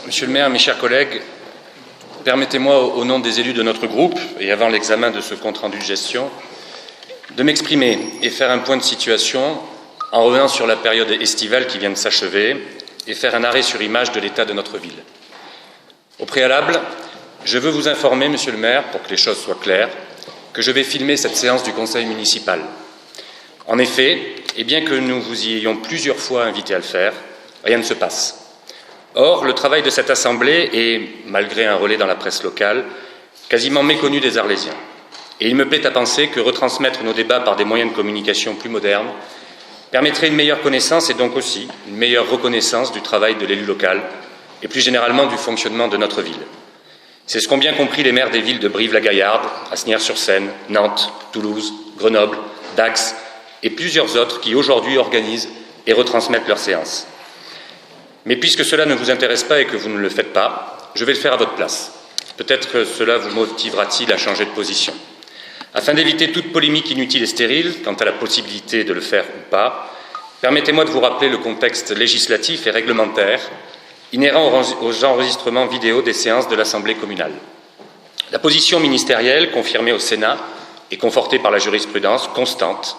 Monsieur le maire, mes chers collègues, permettez-moi, au nom des élus de notre groupe, et avant l'examen de ce compte-rendu de gestion, de m'exprimer et faire un point de situation en revenant sur la période estivale qui vient de s'achever et faire un arrêt sur image de l'état de notre ville. Au préalable, je veux vous informer, monsieur le maire, pour que les choses soient claires, que je vais filmer cette séance du conseil municipal. En effet, et bien que nous vous y ayons plusieurs fois invité à le faire, rien ne se passe. Or, le travail de cette assemblée est, malgré un relais dans la presse locale, quasiment méconnu des Arlésiens. Et il me plaît à penser que retransmettre nos débats par des moyens de communication plus modernes permettrait une meilleure connaissance et donc aussi une meilleure reconnaissance du travail de l'élu local et plus généralement du fonctionnement de notre ville. C'est ce qu'ont bien compris les maires des villes de Brive-la-Gaillarde, Asnières-sur-Seine, Nantes, Toulouse, Grenoble, Dax et plusieurs autres qui aujourd'hui organisent et retransmettent leurs séances. Mais puisque cela ne vous intéresse pas et que vous ne le faites pas, je vais le faire à votre place. Peut-être que cela vous motivera-t-il à changer de position. Afin d'éviter toute polémique inutile et stérile quant à la possibilité de le faire ou pas, permettez-moi de vous rappeler le contexte législatif et réglementaire inhérent aux enregistrements vidéo des séances de l'Assemblée communale. La position ministérielle, confirmée au Sénat et confortée par la jurisprudence constante,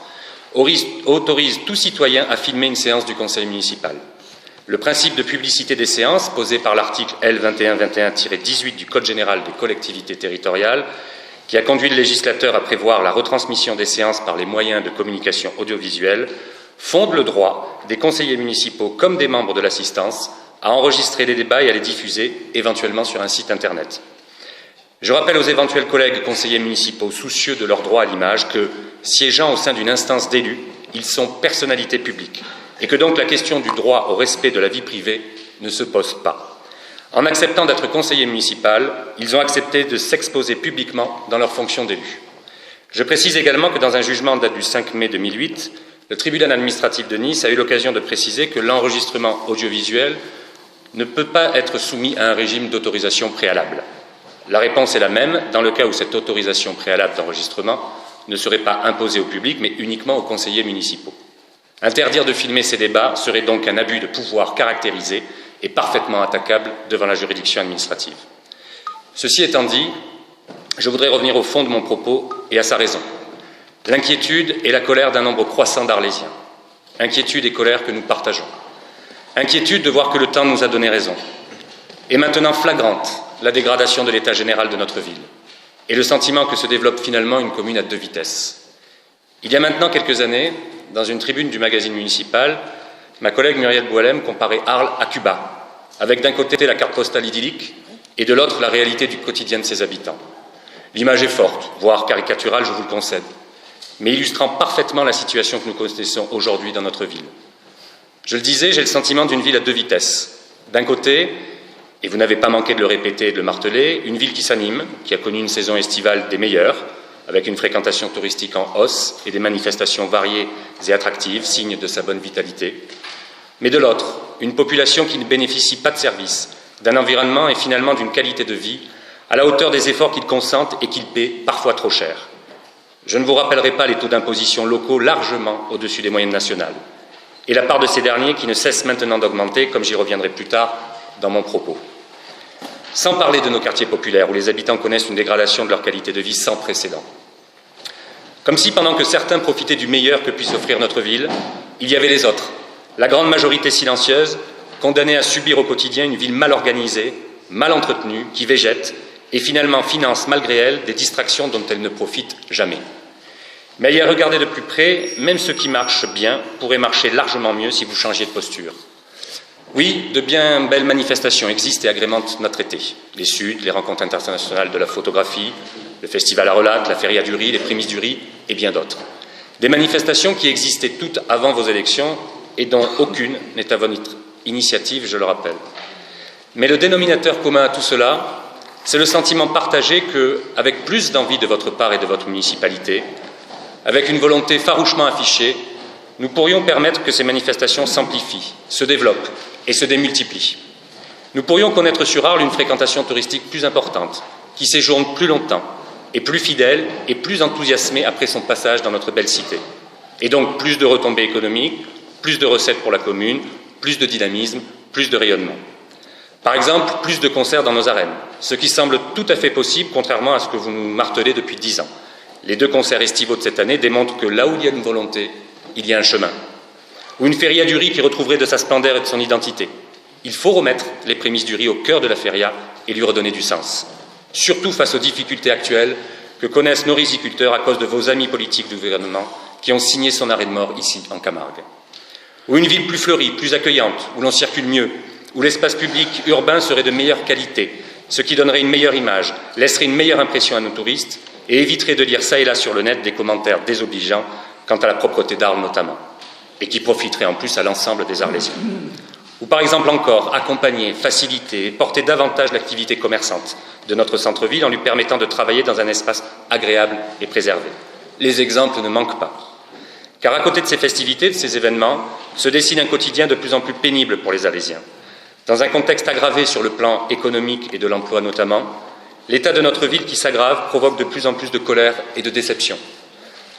autorise tout citoyen à filmer une séance du conseil municipal. Le principe de publicité des séances, posé par l'article L. 2121-18 du Code général des collectivités territoriales, qui a conduit le législateur à prévoir la retransmission des séances par les moyens de communication audiovisuelle, fonde le droit des conseillers municipaux comme des membres de l'assistance à enregistrer les débats et à les diffuser, éventuellement sur un site Internet. Je rappelle aux éventuels collègues conseillers municipaux soucieux de leur droit à l'image que, siégeant au sein d'une instance d'élus, ils sont personnalités publiques et que donc la question du droit au respect de la vie privée ne se pose pas. En acceptant d'être conseiller municipal, ils ont accepté de s'exposer publiquement dans leur fonction d'élu. Je précise également que dans un jugement en date du 5 mai 2008, le tribunal administratif de Nice a eu l'occasion de préciser que l'enregistrement audiovisuel ne peut pas être soumis à un régime d'autorisation préalable. La réponse est la même dans le cas où cette autorisation préalable d'enregistrement ne serait pas imposée au public, mais uniquement aux conseillers municipaux. Interdire de filmer ces débats serait donc un abus de pouvoir caractérisé et parfaitement attaquable devant la juridiction administrative. Ceci étant dit, je voudrais revenir au fond de mon propos et à sa raison. L'inquiétude et la colère d'un nombre croissant d'Arlésiens. Inquiétude et colère que nous partageons. Inquiétude de voir que le temps nous a donné raison. Et maintenant flagrante, la dégradation de l'état général de notre ville. Et le sentiment que se développe finalement une commune à deux vitesses. Il y a maintenant quelques années, dans une tribune du magazine municipal, ma collègue Muriel Boilem comparait Arles à Cuba, avec d'un côté la carte postale idyllique et de l'autre la réalité du quotidien de ses habitants. L'image est forte, voire caricaturale, je vous le concède, mais illustrant parfaitement la situation que nous connaissons aujourd'hui dans notre ville. Je le disais, j'ai le sentiment d'une ville à deux vitesses. D'un côté, et vous n'avez pas manqué de le répéter et de le marteler, une ville qui s'anime, qui a connu une saison estivale des meilleures, avec une fréquentation touristique en hausse et des manifestations variées et attractives, signe de sa bonne vitalité. Mais de l'autre, une population qui ne bénéficie pas de services, d'un environnement et finalement d'une qualité de vie à la hauteur des efforts qu'ils consentent et qu'ils paient parfois trop cher. Je ne vous rappellerai pas les taux d'imposition locaux largement au-dessus des moyennes nationales et la part de ces derniers qui ne cesse maintenant d'augmenter, comme j'y reviendrai plus tard dans mon propos. Sans parler de nos quartiers populaires, où les habitants connaissent une dégradation de leur qualité de vie sans précédent. Comme si, pendant que certains profitaient du meilleur que puisse offrir notre ville, il y avait les autres, la grande majorité silencieuse, condamnée à subir au quotidien une ville mal organisée, mal entretenue, qui végète, et finalement finance, malgré elle, des distractions dont elle ne profite jamais. Mais à y regarder de plus près, même ce qui marche bien pourrait marcher largement mieux si vous changiez de posture. Oui, de bien belles manifestations existent et agrémentent notre été. Les Suds, les rencontres internationales de la photographie, le festival à Relac, la feria du riz, les prémices du riz et bien d'autres. Des manifestations qui existaient toutes avant vos élections et dont aucune n'est à votre initiative, je le rappelle. Mais le dénominateur commun à tout cela, c'est le sentiment partagé que, avec plus d'envie de votre part et de votre municipalité, avec une volonté farouchement affichée, nous pourrions permettre que ces manifestations s'amplifient, se développent et se démultiplient. Nous pourrions connaître sur Arles une fréquentation touristique plus importante, qui séjourne plus longtemps, est plus fidèle et plus enthousiasmée après son passage dans notre belle cité. Et donc plus de retombées économiques, plus de recettes pour la commune, plus de dynamisme, plus de rayonnement. Par exemple, plus de concerts dans nos arènes, ce qui semble tout à fait possible, contrairement à ce que vous nous martelez depuis 10 ans. Les 2 concerts estivaux de cette année démontrent que là où il y a une volonté, il y a un chemin. Ou une feria du riz qui retrouverait de sa splendeur et de son identité. Il faut remettre les prémices du riz au cœur de la feria et lui redonner du sens. Surtout face aux difficultés actuelles que connaissent nos riziculteurs à cause de vos amis politiques du gouvernement qui ont signé son arrêt de mort ici, en Camargue. Ou une ville plus fleurie, plus accueillante, où l'on circule mieux, où l'espace public urbain serait de meilleure qualité, ce qui donnerait une meilleure image, laisserait une meilleure impression à nos touristes et éviterait de lire ça et là sur le net des commentaires désobligeants quant à la propreté d'Arles notamment, et qui profiterait en plus à l'ensemble des Arlésiens. Ou par exemple encore, accompagner, faciliter et porter davantage l'activité commerçante de notre centre-ville en lui permettant de travailler dans un espace agréable et préservé. Les exemples ne manquent pas. Car à côté de ces festivités, de ces événements, se dessine un quotidien de plus en plus pénible pour les Arlésiens. Dans un contexte aggravé sur le plan économique et de l'emploi notamment, l'état de notre ville qui s'aggrave provoque de plus en plus de colère et de déception.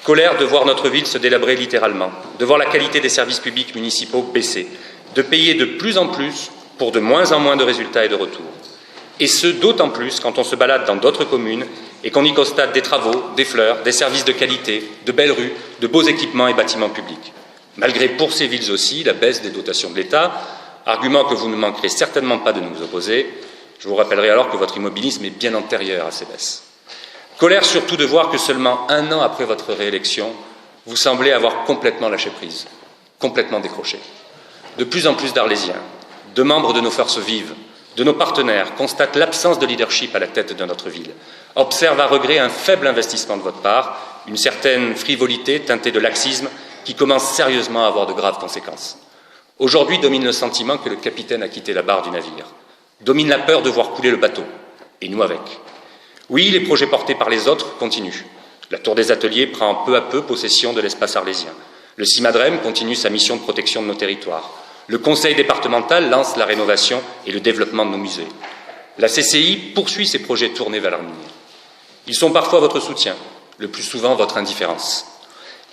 Colère de voir notre ville se délabrer littéralement, de voir la qualité des services publics municipaux baisser, de payer de plus en plus pour de moins en moins de résultats et de retours. Et ce, d'autant plus quand on se balade dans d'autres communes et qu'on y constate des travaux, des fleurs, des services de qualité, de belles rues, de beaux équipements et bâtiments publics. Malgré pour ces villes aussi la baisse des dotations de l'État, argument que vous ne manquerez certainement pas de nous opposer. Je vous rappellerai alors que votre immobilisme est bien antérieur à ces baisses. Colère surtout de voir que seulement 1 an après votre réélection, vous semblez avoir complètement lâché prise, complètement décroché. De plus en plus d'Arlésiens, de membres de nos forces vives, de nos partenaires constatent l'absence de leadership à la tête de notre ville, observent à regret un faible investissement de votre part, une certaine frivolité teintée de laxisme qui commence sérieusement à avoir de graves conséquences. Aujourd'hui domine le sentiment que le capitaine a quitté la barre du navire, domine la peur de voir couler le bateau, et nous avec. Oui, les projets portés par les autres continuent. La Tour des Ateliers prend peu à peu possession de l'espace arlésien. Le CIMADREM continue sa mission de protection de nos territoires. Le Conseil départemental lance la rénovation et le développement de nos musées. La CCI poursuit ses projets tournés vers l'avenir. Ils sont parfois votre soutien, le plus souvent votre indifférence.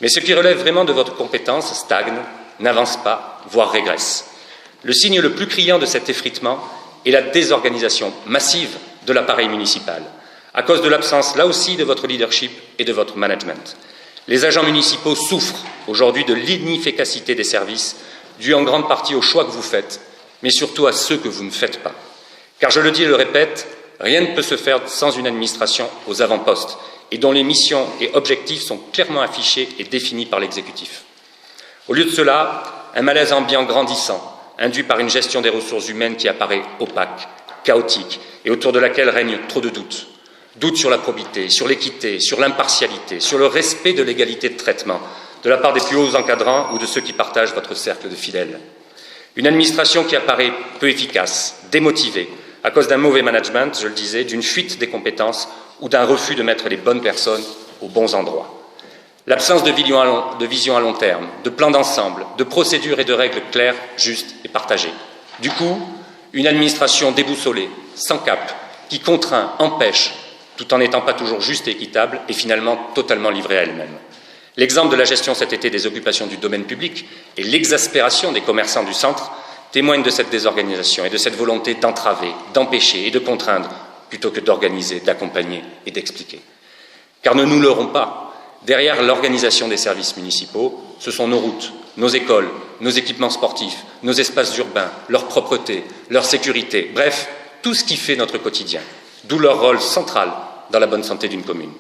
Mais ce qui relève vraiment de votre compétence stagne, n'avance pas, voire régresse. Le signe le plus criant de cet effritement est la désorganisation massive de l'appareil municipal, à cause de l'absence, là aussi, de votre leadership et de votre management. Les agents municipaux souffrent aujourd'hui de l'inefficacité des services, due en grande partie aux choix que vous faites, mais surtout à ceux que vous ne faites pas. Car je le dis et le répète, rien ne peut se faire sans une administration aux avant-postes et dont les missions et objectifs sont clairement affichés et définis par l'exécutif. Au lieu de cela, un malaise ambiant grandissant, induit par une gestion des ressources humaines qui apparaît opaque, chaotique et autour de laquelle règne trop de doutes. Doutes sur la probité, sur l'équité, sur l'impartialité, sur le respect de l'égalité de traitement, de la part des plus hauts encadrants ou de ceux qui partagent votre cercle de fidèles. Une administration qui apparaît peu efficace, démotivée, à cause d'un mauvais management, je le disais, d'une fuite des compétences ou d'un refus de mettre les bonnes personnes aux bons endroits. L'absence de vision à long terme, de plan d'ensemble, de procédures et de règles claires, justes et partagées. Du coup, une administration déboussolée, sans cap, qui contraint, empêche, tout en n'étant pas toujours juste et équitable, et finalement totalement livrée à elle-même. L'exemple de la gestion cet été des occupations du domaine public et l'exaspération des commerçants du centre témoignent de cette désorganisation et de cette volonté d'entraver, d'empêcher et de contraindre, plutôt que d'organiser, d'accompagner et d'expliquer. Car ne nous leurrons pas, derrière l'organisation des services municipaux, ce sont nos routes, nos écoles, nos équipements sportifs, nos espaces urbains, leur propreté, leur sécurité, bref, tout ce qui fait notre quotidien, d'où leur rôle central dans la bonne santé d'une commune.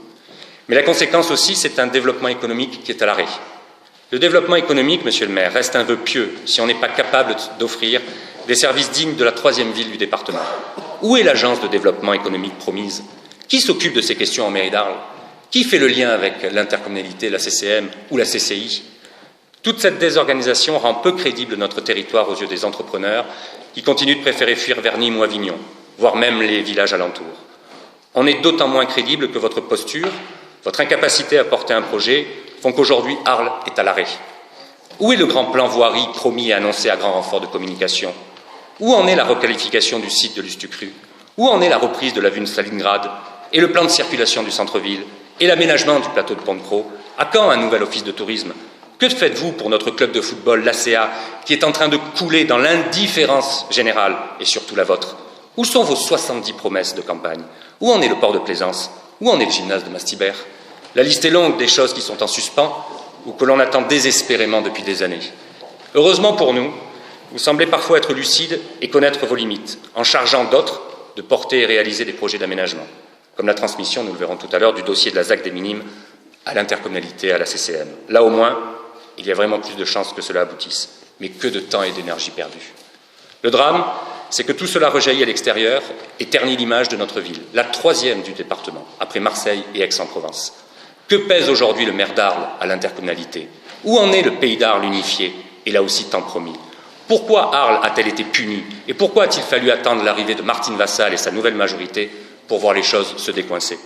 Mais la conséquence aussi, c'est un développement économique qui est à l'arrêt. Le développement économique, monsieur le maire, reste un vœu pieux si on n'est pas capable d'offrir des services dignes de la 3e ville du département. Où est l'agence de développement économique promise? Qui s'occupe de ces questions en mairie d'Arles? Qui fait le lien avec l'intercommunalité, la CCM ou la CCI? Toute cette désorganisation rend peu crédible notre territoire aux yeux des entrepreneurs qui continuent de préférer fuir vers Nîmes ou Avignon, voire même les villages alentours. On est d'autant moins crédible que votre posture, votre incapacité à porter un projet font qu'aujourd'hui Arles est à l'arrêt. Où est le grand plan voirie promis et annoncé à grand renfort de communication? Où en est la requalification du site de l'Ustucru? Où en est la reprise de la vue de Stalingrad et le plan de circulation du centre-ville et l'aménagement du plateau de Pont-de-Croix? À quand un nouvel office de tourisme? Que faites-vous pour notre club de football, l'ACA, qui est en train de couler dans l'indifférence générale et surtout la vôtre? Où sont vos 70 promesses de campagne? Où en est le port de plaisance? Où en est le gymnase de Mastibert? La liste est longue des choses qui sont en suspens ou que l'on attend désespérément depuis des années. Heureusement pour nous, vous semblez parfois être lucide et connaître vos limites, en chargeant d'autres de porter et réaliser des projets d'aménagement, comme la transmission, nous le verrons tout à l'heure, du dossier de la ZAC des Minimes à l'intercommunalité, à la CCM. Là au moins, il y a vraiment plus de chances que cela aboutisse. Mais que de temps et d'énergie perdus. Le drame, c'est que tout cela rejaillit à l'extérieur et ternit l'image de notre ville, la troisième du département, après Marseille et Aix-en-Provence. Que pèse aujourd'hui le maire d'Arles à l'intercommunalité? Où en est le pays d'Arles unifié, et là aussi tant promis? Pourquoi Arles a-t-elle été punie? Et pourquoi a-t-il fallu attendre l'arrivée de Martine Vassal et sa nouvelle majorité pour voir les choses se décoincer?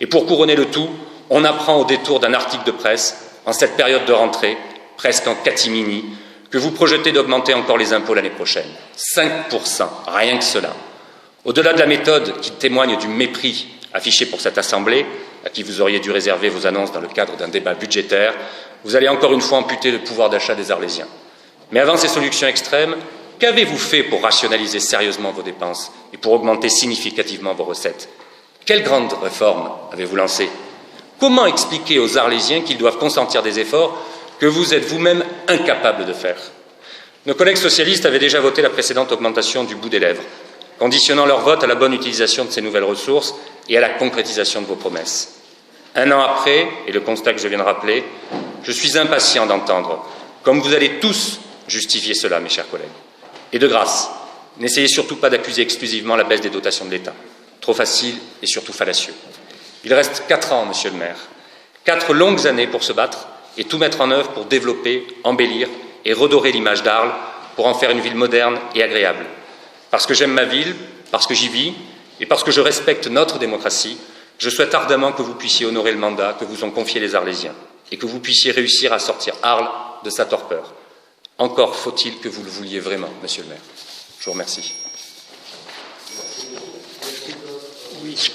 Et pour couronner le tout, on apprend au détour d'un article de presse, en cette période de rentrée, presque en catimini, que vous projetez d'augmenter encore les impôts l'année prochaine. 5%, rien que cela. Au-delà de la méthode qui témoigne du mépris affiché pour cette Assemblée, à qui vous auriez dû réserver vos annonces dans le cadre d'un débat budgétaire, vous allez encore une fois amputer le pouvoir d'achat des Arlésiens. Mais avant ces solutions extrêmes, qu'avez-vous fait pour rationaliser sérieusement vos dépenses et pour augmenter significativement vos recettes? Quelles grandes réformes avez-vous lancées? Comment expliquer aux Arlésiens qu'ils doivent consentir des efforts que vous êtes vous-même incapable de faire? Nos collègues socialistes avaient déjà voté la précédente augmentation du bout des lèvres, conditionnant leur vote à la bonne utilisation de ces nouvelles ressources et à la concrétisation de vos promesses. Un an après, et le constat que je viens de rappeler, je suis impatient d'entendre, comme vous allez tous justifier cela, mes chers collègues. Et de grâce, n'essayez surtout pas d'accuser exclusivement la baisse des dotations de l'État. Trop facile et surtout fallacieux. Il reste 4 ans, monsieur le maire, 4 longues années pour se battre et tout mettre en œuvre pour développer, embellir et redorer l'image d'Arles, pour en faire une ville moderne et agréable. Parce que j'aime ma ville, parce que j'y vis et parce que je respecte notre démocratie, je souhaite ardemment que vous puissiez honorer le mandat que vous ont confié les Arlésiens et que vous puissiez réussir à sortir Arles de sa torpeur. Encore faut-il que vous le vouliez vraiment, monsieur le maire. Je vous remercie. Oui.